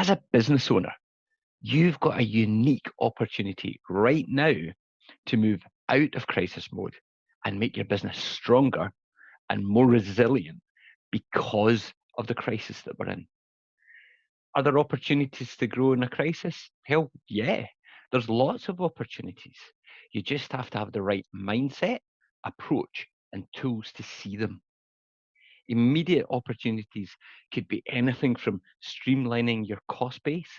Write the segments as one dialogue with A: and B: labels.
A: As a business owner, you've got a unique opportunity right now to move out of crisis mode and make your business stronger and more resilient because of the crisis that we're in. Are there opportunities to grow in a crisis? Hell, yeah, there's lots of opportunities. You just have to have the right mindset, approach, and tools to see them. Immediate opportunities could be anything from streamlining your cost base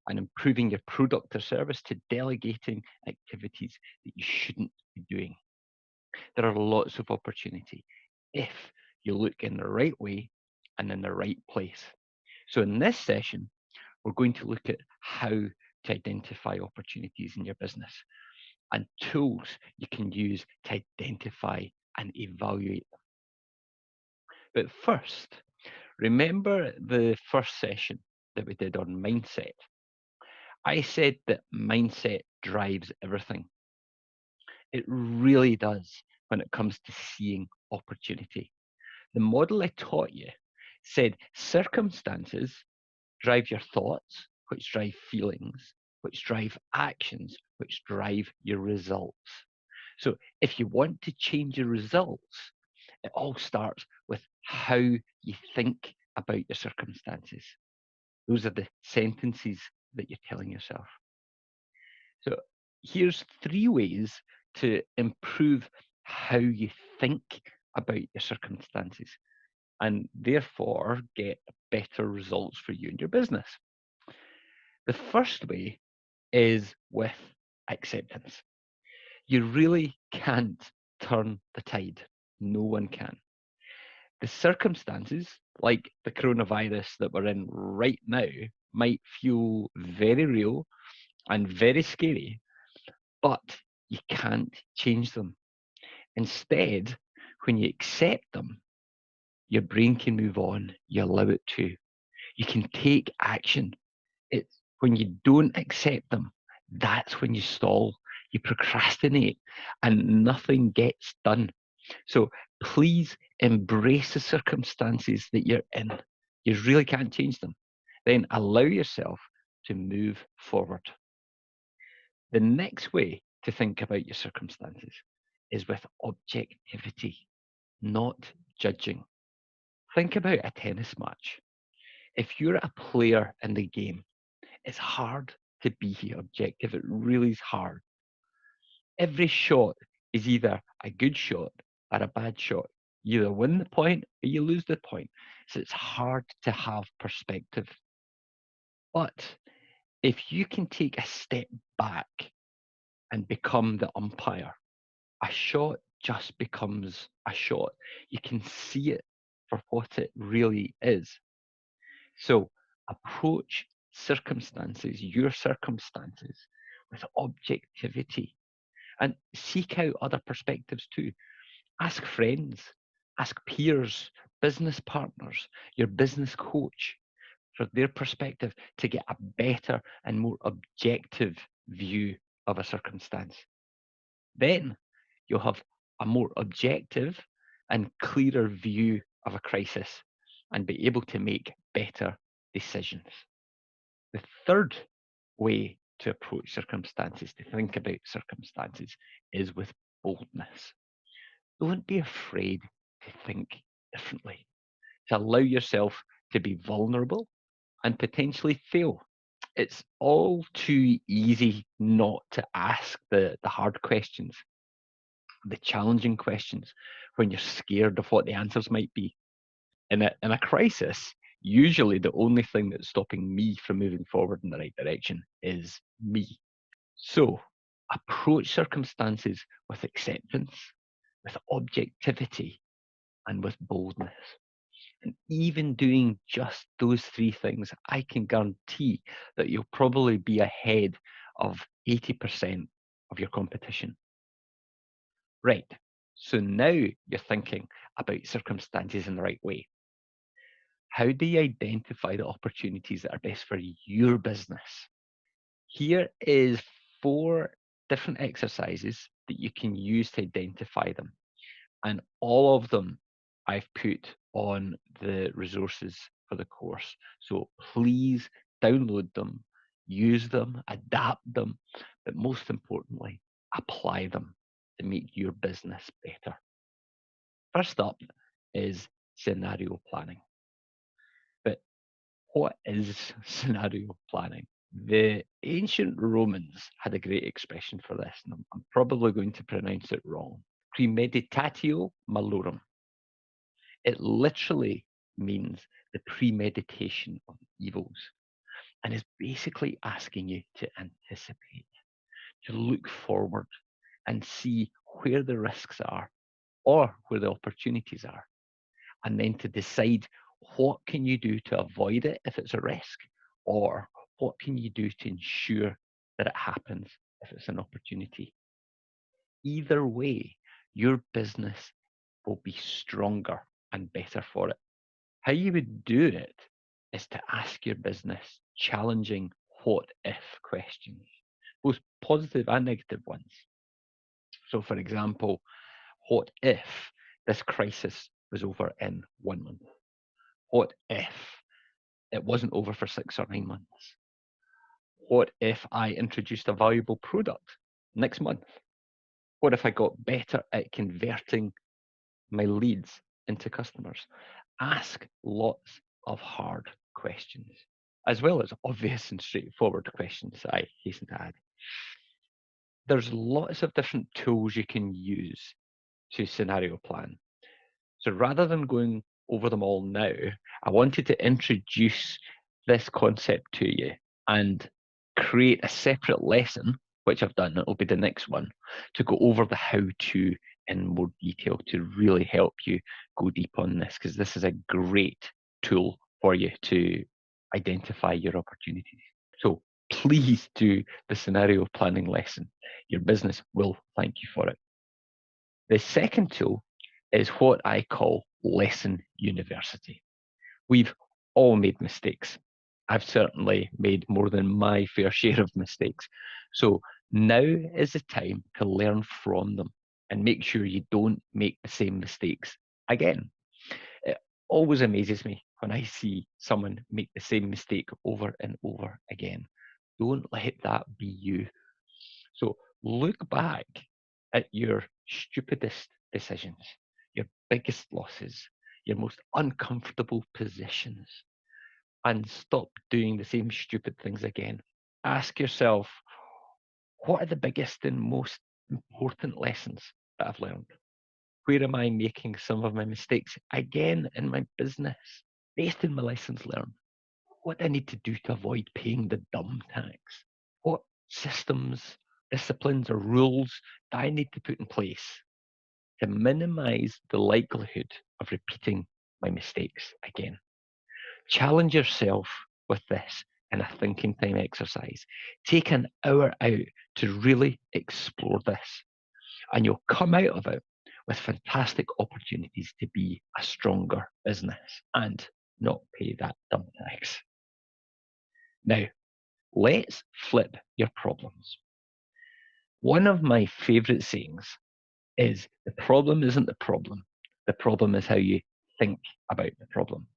A: and improving your product or service to delegating activities that you shouldn't be doing. There are lots of opportunity if you look in the right way and in the right place. So in this session, we're going to look at how to identify opportunities in your business and tools you can use to identify and evaluate them. But first, remember the first session that we did on mindset. I said that mindset drives everything. It really does when it comes to seeing opportunity. The model I taught you said circumstances drive your thoughts, which drive feelings, which drive actions, which drive your results. So if you want to change your results, it all starts with how you think about your circumstances. Those are the sentences that you're telling yourself. So here's 3 ways to improve how you think about your circumstances and therefore get better results for you and your business. The first way is with acceptance. You really can't turn the tide. No one can. The circumstances, like the coronavirus that we're in right now, might feel very real and very scary, but you can't change them. Instead, when you accept them, your brain can move on. You allow it to. You can take action. It's when you don't accept them, that's when you stall, you procrastinate, and nothing gets done. So please embrace the circumstances that you're in. You really can't change them. Then allow yourself to move forward. The next way to think about your circumstances is with objectivity, not judging. Think about a tennis match. If you're a player in the game, it's hard to be objective. It really is hard. Every shot is either a good shot or a bad shot. You either win the point or you lose the point. So it's hard to have perspective. But if you can take a step back and become the umpire, a shot just becomes a shot. You can see it for what it really is. So approach your circumstances with objectivity and seek out other perspectives too. Ask friends, ask peers, business partners, your business coach for their perspective to get a better and more objective view of a circumstance. Then you'll have a more objective and clearer view of a crisis and be able to make better decisions. The third way to approach circumstances, to think about circumstances, is with boldness. Don't be afraid to think differently, to allow yourself to be vulnerable and potentially fail. It's all too easy not to ask the hard questions, the challenging questions, when you're scared of what the answers might be. In a crisis, usually the only thing that's stopping me from moving forward in the right direction is me. So approach circumstances with acceptance, with objectivity, and with boldness. And even doing just those 3 things, I can guarantee that you'll probably be ahead of 80% of your competition. Right. So now you're thinking about circumstances in the right way. How do you identify the opportunities that are best for your business? Here is 4 different exercises that you can use to identify them. And all of them I've put on the resources for the course. So please download them, use them, adapt them, but most importantly, apply them to make your business better. First up is scenario planning. But what is scenario planning? The ancient Romans had a great expression for this, and I'm probably going to pronounce it wrong. Premeditatio malorum. It literally means the premeditation of evils and is basically asking you to anticipate, to look forward and see where the risks are or where the opportunities are, and then to decide what can you do to avoid it if it's a risk, or what can you do to ensure that it happens if it's an opportunity. Either way, your business will be stronger and better for it. How you would do it is to ask your business challenging what if questions, both positive and negative ones. So, for example, what if this crisis was over in 1 month? What if it wasn't over for 6 or 9 months? What if I introduced a valuable product next month? What if I got better at converting my leads into customers? Ask lots of hard questions, as well as obvious and straightforward questions, I hasten to add. There's lots of different tools you can use to scenario plan. So rather than going over them all now, I wanted to introduce this concept to you and create a separate lesson, which I've done, it'll be the next one, to go over the how to in more detail to really help you go deep on this, because this is a great tool for you to identify your opportunities. So please do the scenario planning lesson. Your business will thank you for it. The second tool is what I call Lesson University. We've all made mistakes. I've certainly made more than my fair share of mistakes. So now is the time to learn from them and make sure you don't make the same mistakes again. It always amazes me when I see someone make the same mistake over and over again. Don't let that be you. So look back at your stupidest decisions, your biggest losses, your most uncomfortable positions, and stop doing the same stupid things again. Ask yourself, what are the biggest and most important lessons that I've learned? Where am I making some of my mistakes again in my business based on my lessons learned? What do I need to do to avoid paying the dumb tax? What systems, disciplines, or rules do I need to put in place to minimize the likelihood of repeating my mistakes again? Challenge yourself with this in a thinking time exercise. Take an hour out to really explore this, and you'll come out of it with fantastic opportunities to be a stronger business and not pay that dumb tax. Now, let's flip your problems. One of my favorite sayings is the problem isn't the problem is how you think about the problem.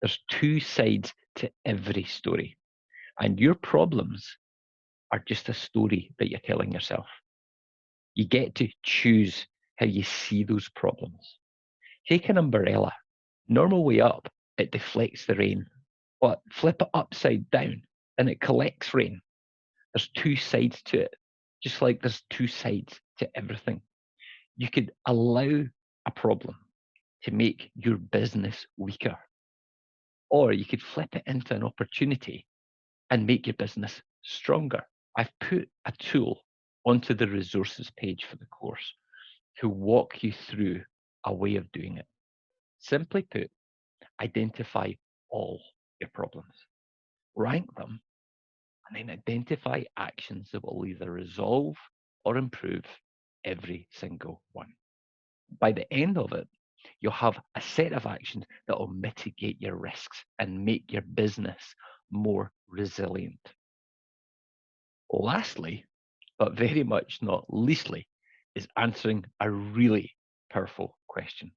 A: There's two sides to every story, and your problems are just a story that you're telling yourself. You get to choose how you see those problems. Take an umbrella. Normal way up, it deflects the rain, but flip it upside down and it collects rain. There's two sides to it, just like there's two sides to everything. You could allow a problem to make your business weaker, or you could flip it into an opportunity and make your business stronger. I've put a tool onto the resources page for the course to walk you through a way of doing it. Simply put, identify all your problems, rank them, and then identify actions that will either resolve or improve every single one. By the end of it, you'll have a set of actions that will mitigate your risks and make your business more resilient. Lastly, but very much not leastly, is answering a really powerful question.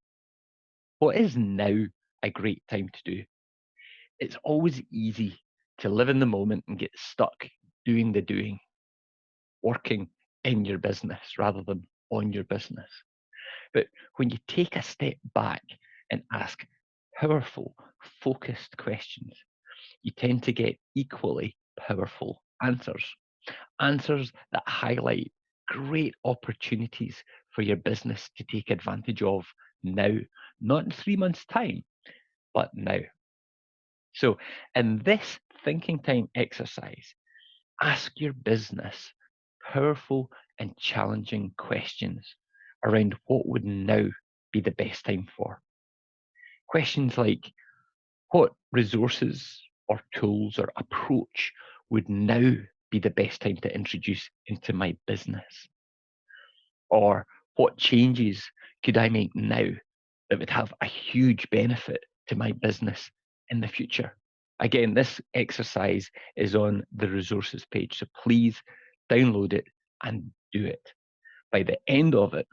A: What is now a great time to do? It's always easy to live in the moment and get stuck doing the doing, working in your business rather than on your business. But when you take a step back and ask powerful, focused questions, you tend to get equally powerful answers. Answers that highlight great opportunities for your business to take advantage of now, not in 3 months' time, but now. So, in this thinking time exercise, ask your business powerful and challenging questions around what would now be the best time for. Questions like, what resources or tools or approach would now be the best time to introduce into my business? Or what changes could I make now that would have a huge benefit to my business in the future? Again, this exercise is on the resources page, so please download it and do it. By the end of it,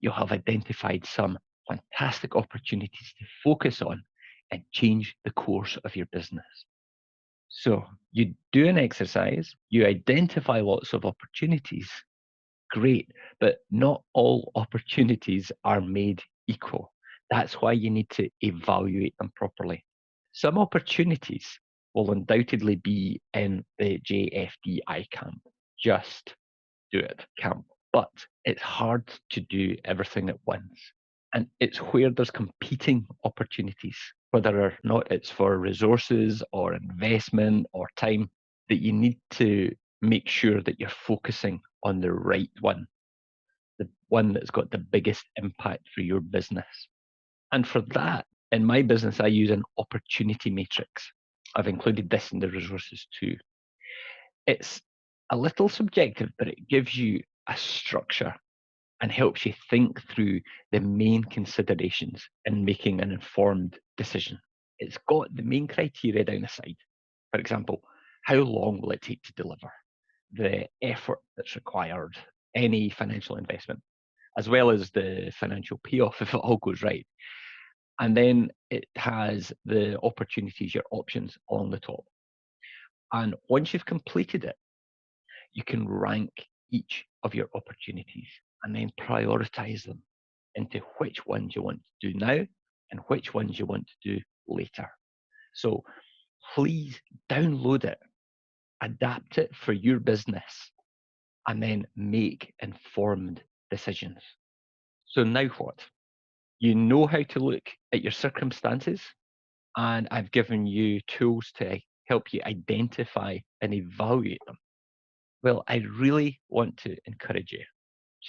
A: you'll have identified some fantastic opportunities to focus on and change the course of your business. So you do an exercise, you identify lots of opportunities, great, but not all opportunities are made equal. That's why you need to evaluate them properly. Some opportunities will undoubtedly be in the JFDI camp, just do it camp, but it's hard to do everything at once. And it's where there's competing opportunities, whether or not it's for resources or investment or time, that you need to make sure that you're focusing on the right one, the one that's got the biggest impact for your business. And for that, in my business, I use an opportunity matrix. I've included this in the resources too. It's a little subjective, but it gives you a structure and helps you think through the main considerations in making an informed decision. It's got the main criteria down the side. For example, how long will it take to deliver? The effort that's required, any financial investment, as well as the financial payoff if it all goes right. And then it has the opportunities, your options on the top. And once you've completed it, you can rank each of your opportunities and then prioritize them into which ones you want to do now and which ones you want to do later. So please download it, adapt it for your business, and then make informed decisions. So now what? You know how to look at your circumstances, and I've given you tools to help you identify and evaluate them. Well, I really want to encourage you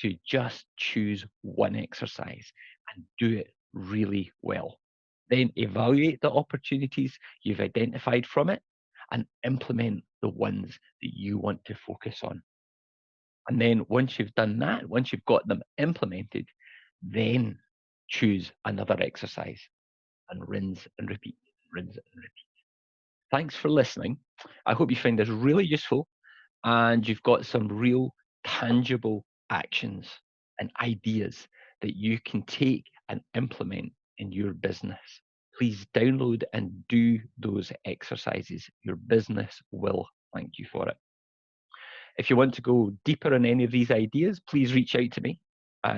A: to just choose one exercise and do it really well. Then evaluate the opportunities you've identified from it and implement the ones that you want to focus on. And then once you've done that, once you've got them implemented, then choose another exercise and rinse and repeat, rinse and repeat. Thanks for listening. I hope you find this really useful and you've got some real tangible actions and ideas that you can take and implement in your business. Please download and do those exercises. Your business will thank you for it. If you want to go deeper on any of these ideas, please reach out to me.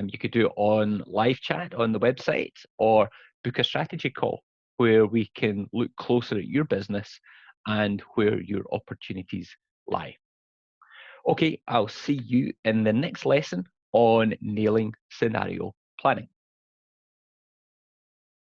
A: You could do it on live chat on the website or book a strategy call where we can look closer at your business and where your opportunities lie. Okay, I'll see you in the next lesson on nailing scenario planning.